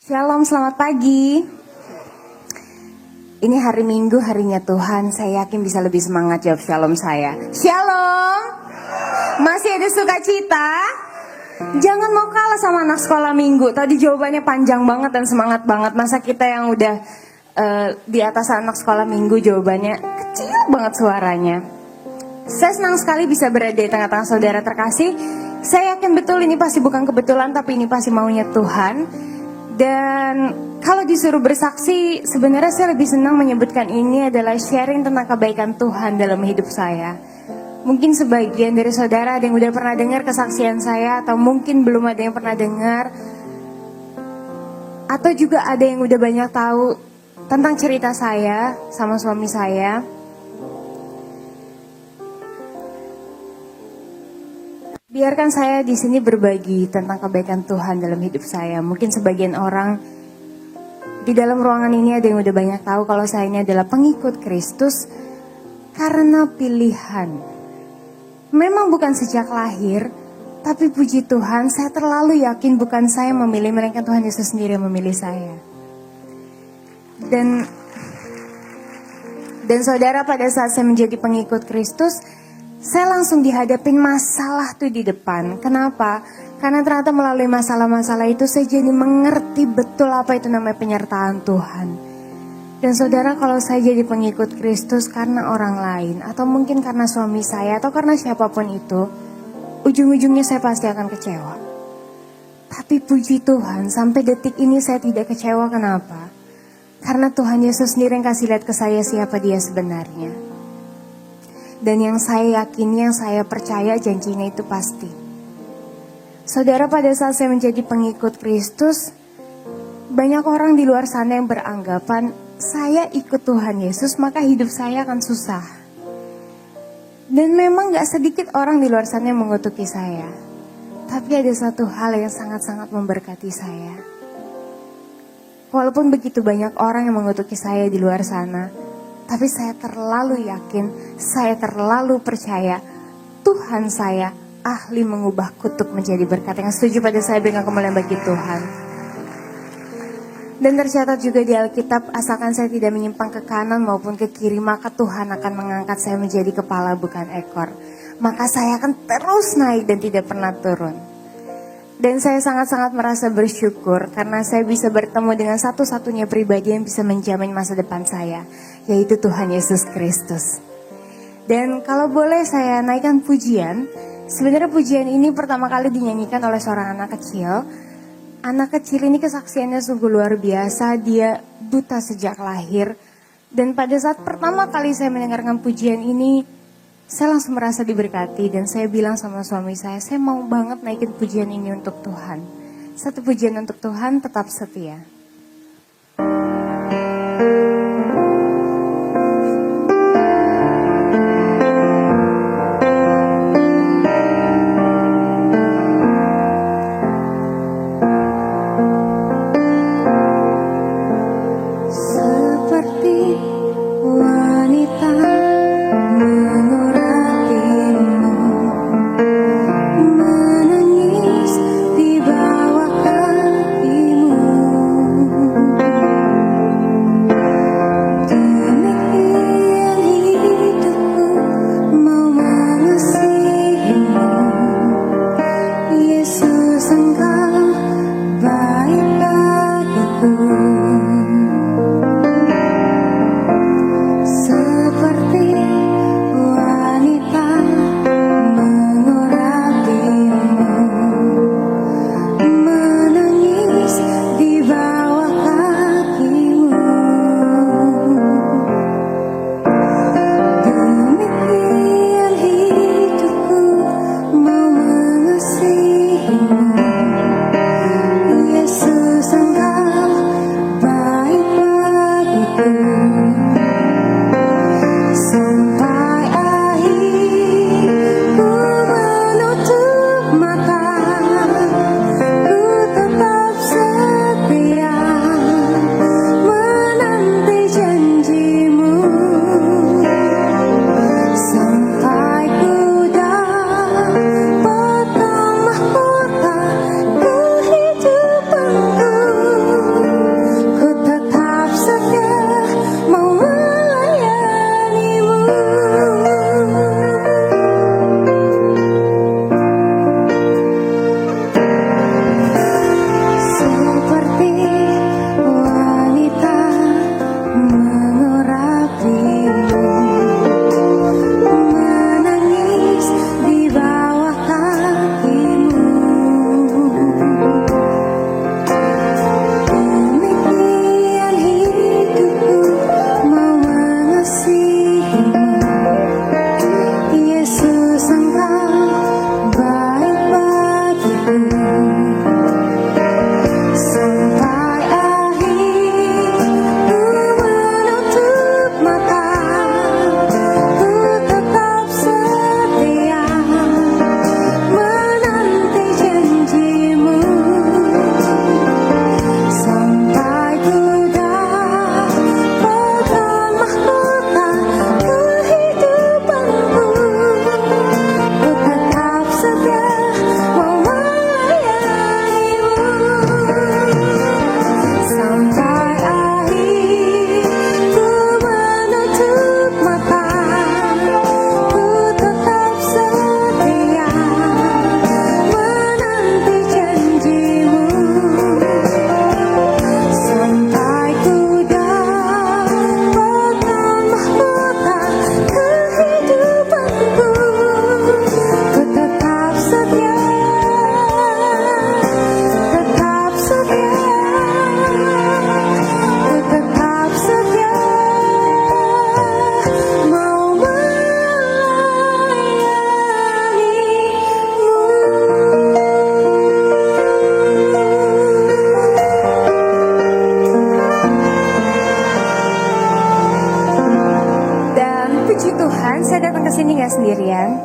Shalom, selamat pagi. Ini hari Minggu, harinya Tuhan. Saya yakin bisa lebih semangat jawab shalom saya. Shalom. Masih ada sukacita? Jangan mau kalah sama anak sekolah minggu. Tadi jawabannya panjang banget dan semangat banget. Masa kita yang udah di atas anak sekolah minggu jawabannya kecil banget suaranya. Saya senang sekali bisa berada di tengah-tengah saudara terkasih. Saya yakin betul ini pasti bukan kebetulan, tapi ini pasti maunya Tuhan. Dan kalau disuruh bersaksi, sebenarnya saya lebih senang menyebutkan ini adalah sharing tentang kebaikan Tuhan dalam hidup saya. Mungkin sebagian dari saudara ada yang udah pernah dengar kesaksian saya, atau mungkin belum ada yang pernah dengar, atau juga ada yang udah banyak tahu tentang cerita saya sama suami saya. Biarkan saya di sini berbagi tentang kebaikan Tuhan dalam hidup saya. Mungkin sebagian orang di dalam ruangan ini ada yang udah banyak tahu kalau saya ini adalah pengikut Kristus karena pilihan. Memang bukan sejak lahir, tapi puji Tuhan saya terlalu yakin bukan saya memilih, melainkan Tuhan Yesus sendiri yang memilih saya. Dan saudara, pada saat saya menjadi pengikut Kristus, saya langsung dihadapin masalah tuh di depan. Kenapa? Karena ternyata melalui masalah-masalah itu saya jadi mengerti betul apa itu namanya penyertaan Tuhan. Dan saudara, kalau saya jadi pengikut Kristus karena orang lain, atau mungkin karena suami saya, atau karena siapapun itu, ujung-ujungnya saya pasti akan kecewa. Tapi puji Tuhan, sampai detik ini saya tidak kecewa. Kenapa? Karena Tuhan Yesus sendiri yang kasih lihat ke saya siapa Dia sebenarnya. Dan yang saya yakini, yang saya percaya janjinya itu pasti. Saudara, pada saat saya menjadi pengikut Kristus, banyak orang di luar sana yang beranggapan saya ikut Tuhan Yesus maka hidup saya akan susah. Dan memang gak sedikit orang di luar sana yang mengutuki saya. Tapi ada satu hal yang sangat-sangat memberkati saya. Walaupun begitu banyak orang yang mengutuki saya di luar sana, tapi saya terlalu yakin, saya terlalu percaya Tuhan saya ahli mengubah kutuk menjadi berkat. Yang setuju pada saya berikan kemuliaan bagi Tuhan. Dan tercatat juga di Alkitab, asalkan saya tidak menyimpang ke kanan maupun ke kiri, maka Tuhan akan mengangkat saya menjadi kepala bukan ekor. Maka saya akan terus naik dan tidak pernah turun. Dan saya sangat-sangat merasa bersyukur karena saya bisa bertemu dengan satu-satunya pribadi yang bisa menjamin masa depan saya, yaitu Tuhan Yesus Kristus. Dan kalau boleh saya naikkan pujian, sebenarnya pujian ini pertama kali dinyanyikan oleh seorang anak kecil. Anak kecil ini kesaksiannya sungguh luar biasa, dia buta sejak lahir. Dan pada saat pertama kali saya mendengarkan pujian ini, saya langsung merasa diberkati dan saya bilang sama suami saya mau banget naikin pujian ini untuk Tuhan. Satu pujian untuk Tuhan tetap setia. Seperti wanita menangis di bawah kakimu.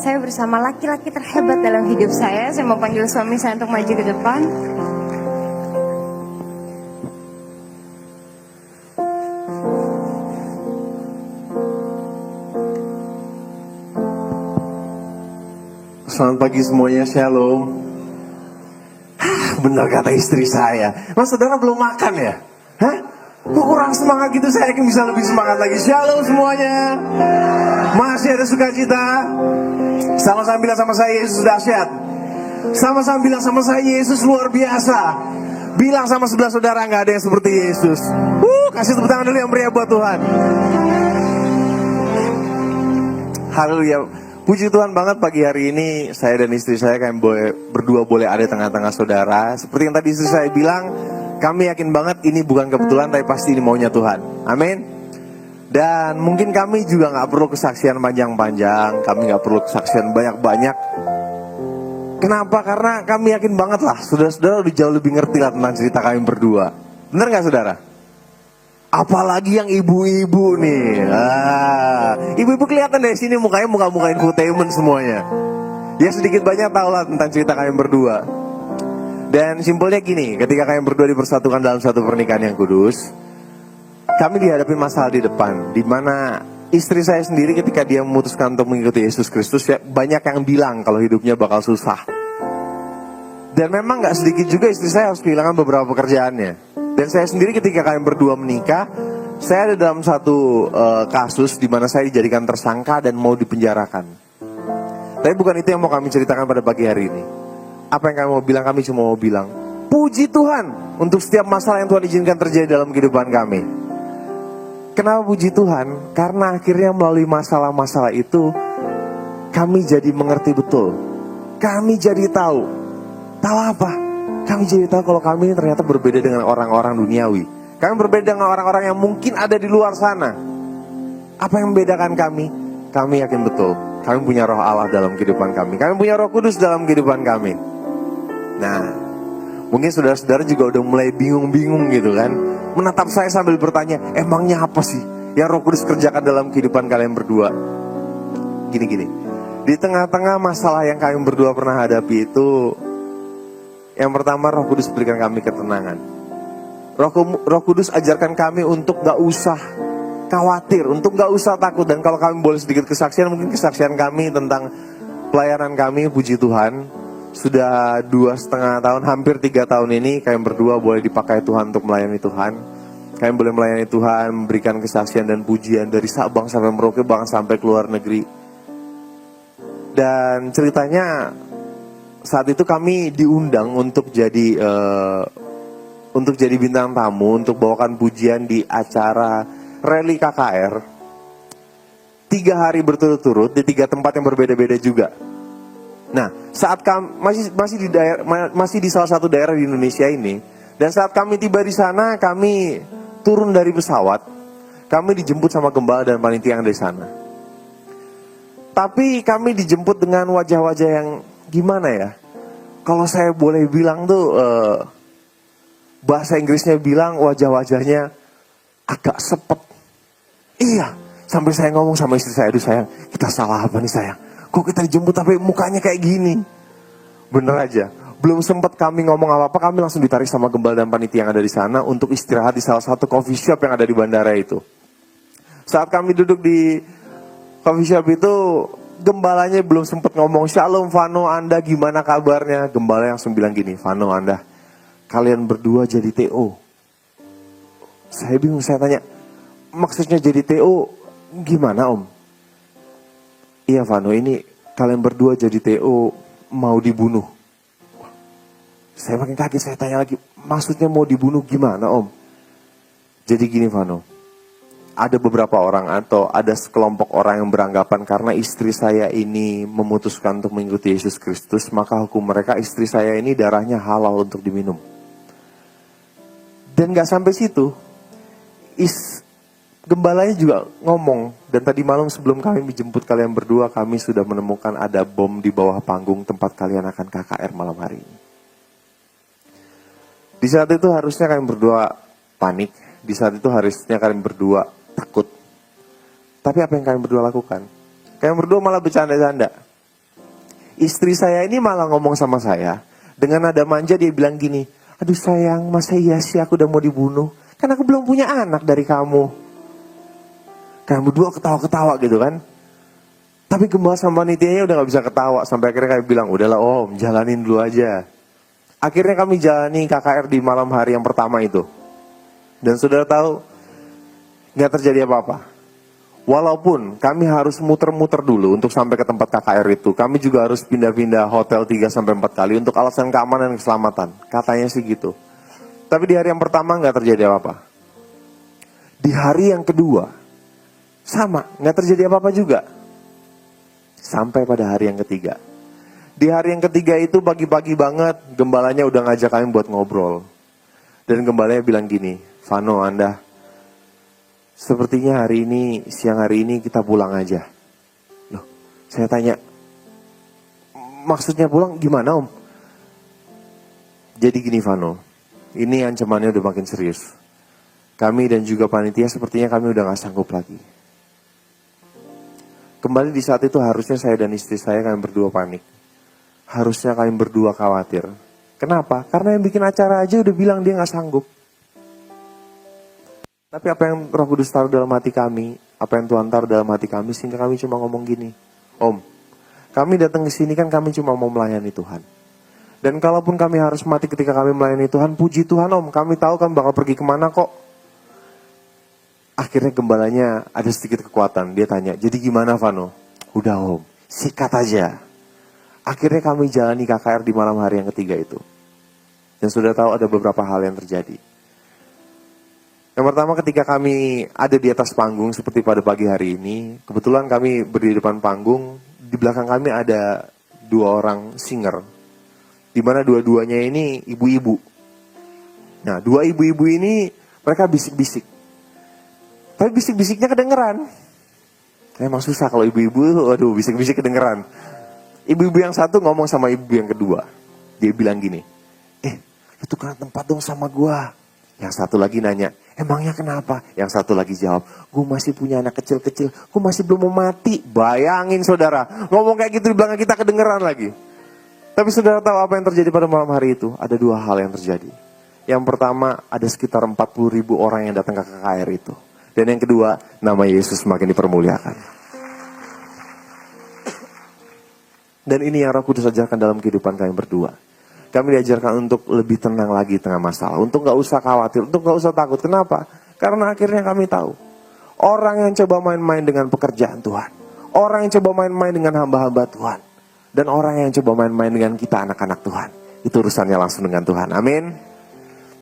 saya bersama laki-laki terhebat dalam hidup saya. Saya mau panggil suami saya untuk maju ke depan. Selamat pagi semuanya, shalom. Benar kata istri saya. Mas saudara belum makan ya? Hah? Kok kurang semangat gitu, saya yakin bisa lebih semangat lagi. Shalom semuanya. Masih ada sukacita. Sama-sama bilang sama saya, Yesus dahsyat. Sama-sama bilang sama saya, Yesus luar biasa. Bilang sama sebelah saudara, gak ada yang seperti Yesus. Kasih tepuk tangan dulu yang meriah buat Tuhan. Haleluya. Puji Tuhan banget pagi hari ini saya dan istri saya berdua boleh ada tengah-tengah saudara. Seperti yang tadi istri saya bilang, kami yakin banget ini bukan kebetulan tapi pasti ini maunya Tuhan. Amin. Dan mungkin kami juga gak perlu kesaksian panjang-panjang, kami gak perlu kesaksian banyak-banyak. Kenapa? Karena kami yakin banget lah, saudara-saudara udah jauh lebih ngerti lah tentang cerita kami berdua. Bener gak saudara? Apalagi yang ibu-ibu nih. Ibu-ibu kelihatan dari sini mukanya muka-muka infotainment semuanya. Ya sedikit banyak tahu lah tentang cerita kalian berdua. Dan simpelnya gini, ketika kalian berdua dipersatukan dalam satu pernikahan yang kudus, kami dihadapi masalah di depan, di mana istri saya sendiri ketika dia memutuskan untuk mengikuti Yesus Kristus, ya banyak yang bilang kalau hidupnya bakal susah. Dan memang gak sedikit juga istri saya harus kehilangan beberapa pekerjaannya. Dan saya sendiri ketika kalian berdua menikah, saya ada dalam satu kasus di mana saya dijadikan tersangka dan mau dipenjarakan. Tapi bukan itu yang mau kami ceritakan pada pagi hari ini. Apa yang kami mau bilang, kami cuma mau bilang, puji Tuhan untuk setiap masalah yang Tuhan izinkan terjadi dalam kehidupan kami. Kenapa puji Tuhan? Karena akhirnya melalui masalah-masalah itu, kami jadi mengerti betul. Kami jadi tahu. Tahu apa? Kami jadi tahu kalau kami ini ternyata berbeda dengan orang-orang duniawi. Kami berbeda dengan orang-orang yang mungkin ada di luar sana. Apa yang membedakan kami? Kami yakin betul, kami punya roh Allah dalam kehidupan kami. Kami punya roh kudus dalam kehidupan kami. Nah, mungkin saudara-saudara juga udah mulai bingung-bingung gitu kan. Menatap saya sambil bertanya, emangnya apa sih yang roh kudus kerjakan dalam kehidupan kalian berdua? Gini-gini, di tengah-tengah masalah yang kalian berdua pernah hadapi itu, yang pertama, Roh Kudus berikan kami ketenangan. Roh Kudus ajarkan kami untuk gak usah khawatir, untuk gak usah takut. Dan kalau kami boleh sedikit kesaksian, mungkin kesaksian kami tentang pelayanan kami, puji Tuhan, sudah 2,5 tahun, hampir 3 tahun ini, kami berdua boleh dipakai Tuhan untuk melayani Tuhan. Kami boleh melayani Tuhan, memberikan kesaksian dan pujian dari Sabang sampai Merauke, bahkan sampai ke luar negeri. Dan ceritanya, saat itu kami diundang untuk jadi bintang tamu, untuk bawakan pujian di acara rally KKR 3 hari berturut-turut di 3 tempat yang berbeda-beda juga. Nah, saat kami masih di salah satu daerah di Indonesia ini, dan saat kami tiba di sana, kami turun dari pesawat, kami dijemput sama gembala dan panitia yang dari sana. Tapi kami dijemput dengan wajah-wajah yang gimana ya? Kalau saya boleh bilang tuh, bahasa Inggrisnya bilang wajah-wajahnya agak sepet. Iya, sampai saya ngomong sama istri saya, aduh sayang, kita salah apa nih sayang? Kok kita dijemput tapi mukanya kayak gini? Bener aja, belum sempat kami ngomong apa-apa, kami langsung ditarik sama gembala dan panitia yang ada di sana untuk istirahat di salah satu coffee shop yang ada di bandara itu. Saat kami duduk di coffee shop itu, gembalanya belum sempat ngomong, Shalom Vano, Anda gimana kabarnya? Gembala langsung bilang gini, Vano, Anda, kalian berdua jadi TO. Saya bingung, saya tanya, maksudnya jadi TO gimana Om? Iya Vano, ini kalian berdua jadi TO mau dibunuh. Saya makin kaget, saya tanya lagi, maksudnya mau dibunuh gimana Om? Jadi gini Vano, ada beberapa orang atau ada sekelompok orang yang beranggapan karena istri saya ini memutuskan untuk mengikuti Yesus Kristus, maka hukum mereka istri saya ini darahnya halal untuk diminum. Dan gak sampai situ, gembalanya juga ngomong, dan tadi malam sebelum kami dijemput kalian berdua, kami sudah menemukan ada bom di bawah panggung tempat kalian akan KKR malam hari ini. Di saat itu harusnya kalian berdua panik, di saat itu harusnya kalian berdua takut. Tapi apa yang kalian berdua lakukan? Kalian berdua malah bercanda-canda. Istri saya ini malah ngomong sama saya. Dengan nada manja dia bilang gini, aduh sayang, masa iya sih aku udah mau dibunuh? Kan aku belum punya anak dari kamu. Kamu berdua ketawa-ketawa gitu kan. Tapi gembala sama panitianya udah gak bisa ketawa. Sampai akhirnya kayak bilang, udahlah om, jalanin dulu aja. Akhirnya kami jalani KKR di malam hari yang pertama itu. Dan saudara tahu, gak terjadi apa-apa. Walaupun kami harus muter-muter dulu untuk sampai ke tempat KKR itu. Kami juga harus pindah-pindah hotel 3-4 kali untuk alasan keamanan dan keselamatan. Katanya sih gitu. Tapi di hari yang pertama gak terjadi apa-apa. Di hari yang kedua, sama, gak terjadi apa-apa juga. Sampai pada hari yang ketiga. Di hari yang ketiga itu pagi-pagi banget, gembalanya udah ngajak kami buat ngobrol. Dan gembalanya bilang gini, Vano, Anda, sepertinya hari ini, siang hari ini kita pulang aja. Loh, saya tanya, maksudnya pulang gimana om? Jadi gini Vano, ini ancamannya udah makin serius. Kami dan juga panitia sepertinya kami udah gak sanggup lagi. Kembali di saat itu harusnya saya dan istri saya kami berdua panik. Harusnya kami berdua khawatir. Kenapa? Karena yang bikin acara aja udah bilang dia gak sanggup. Tapi apa yang Roh Kudus taruh dalam hati kami, apa yang Tuhan taruh dalam hati kami, sehingga kami cuma ngomong gini, Om, kami datang ke sini kan kami cuma mau melayani Tuhan. Dan kalaupun kami harus mati ketika kami melayani Tuhan, puji Tuhan Om, kami tahu kami bakal pergi kemana kok. Akhirnya gembalanya ada sedikit kekuatan, dia tanya, jadi gimana Vano? Udah Om, sikat aja. Akhirnya kami jalani KKR di malam hari yang ketiga itu. Dan sudah tahu ada beberapa hal yang terjadi. Yang pertama ketika kami ada di atas panggung seperti pada pagi hari ini, kebetulan kami berdiri di depan panggung, di belakang kami ada 2 orang singer, di mana dua-duanya ini ibu-ibu. Nah, 2 ibu-ibu ini mereka bisik-bisik, tapi bisik-bisiknya kedengeran. Emang susah kalau ibu-ibu, aduh bisik-bisik kedengeran. Ibu-ibu yang satu ngomong sama ibu yang kedua, dia bilang gini, lu tukeran tempat dong sama gua. Yang satu lagi nanya, emangnya kenapa? Yang satu lagi jawab, gue masih punya anak kecil-kecil, gue masih belum mau mati. Bayangin saudara, ngomong kayak gitu di belakang kita kedengeran lagi. Tapi saudara tahu apa yang terjadi pada malam hari itu? Ada 2 hal yang terjadi. Yang pertama, ada sekitar 40.000 orang yang datang ke KKR itu. Dan yang kedua, nama Yesus semakin dipermuliakan. Dan ini yang Roh Kudus ajarkan dalam kehidupan kami berdua. Kami diajarkan untuk lebih tenang lagi di tengah masalah. Untuk gak usah khawatir, untuk gak usah takut. Kenapa? Karena akhirnya kami tahu. Orang yang coba main-main dengan pekerjaan Tuhan. Orang yang coba main-main dengan hamba-hamba Tuhan. Dan orang yang coba main-main dengan kita anak-anak Tuhan. Itu urusannya langsung dengan Tuhan. Amin.